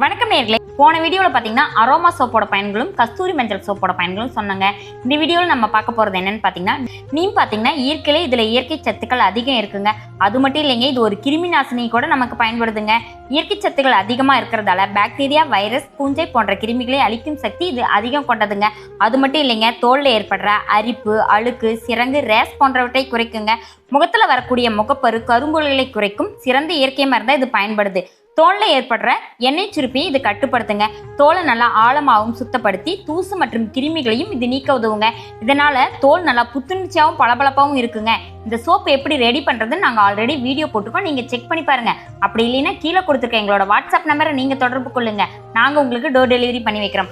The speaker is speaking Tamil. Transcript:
வணக்கம் நேயர்களே, போன வீடியோவில் பார்த்தீங்கன்னா அரோமா சோப்போட பயன்களும் கஸ்தூரி மஞ்சள் சோப்போட பயன்களும் சொன்னாங்க. இந்த வீடியோவில் நம்ம பார்க்க போகிறது என்னன்னு பார்த்தீங்கன்னா, நீம் பார்த்தீங்கன்னா இயற்கையிலே இதில் இயற்கை சத்துக்கள் அதிகம் இருக்குங்க. அது மட்டும் இல்லைங்க, இது ஒரு கிருமி நாசினி கூட நமக்கு பயன்படுதுங்க. இயற்கை சத்துக்கள் அதிகமாக இருக்கிறதால பாக்டீரியா, வைரஸ், பூஞ்சை போன்ற கிருமிகளை அழிக்கும் சக்தி இது அதிகம் கொண்டதுங்க. அது மட்டும் இல்லைங்க, தோலில் ஏற்படுற அரிப்பு, அழுக்கு, சிரங்கு, ரேஸ் போன்றவற்றை குறைக்குங்க. முகத்தில் வரக்கூடிய முகப்பரு, கரும்புள்ளிகளை குறைக்கும் சிறந்த இயற்கை மருந்தாக இது பயன்படுது. தோலில் ஏற்படுற எண்ணெய் சுருப்பியை இது கட்டுப்படுத்துங்க. தோலை நல்லா ஆழமாகவும் சுத்தப்படுத்தி தூசு மற்றும் கிருமிகளையும் இது நீக்க உதவுங்க. இதனால தோல் நல்லா புத்துணர்ச்சியாகவும் பளபளப்பாகவும் இருக்குங்க. இந்த சோப்பு எப்படி ரெடி பண்ணுறதுன்னு நாங்கள் ஆல்ரெடி வீடியோ போட்டுக்கோம், நீங்கள் செக் பண்ணி பாருங்க. அப்படி இல்லைன்னா கீழே கொடுத்துருக்க எங்களோட வாட்ஸ்அப் நம்பரை நீங்கள் தொடர்பு கொள்ளுங்க. நாங்கள் உங்களுக்கு டோர் டெலிவரி பண்ணி வைக்கிறோம்.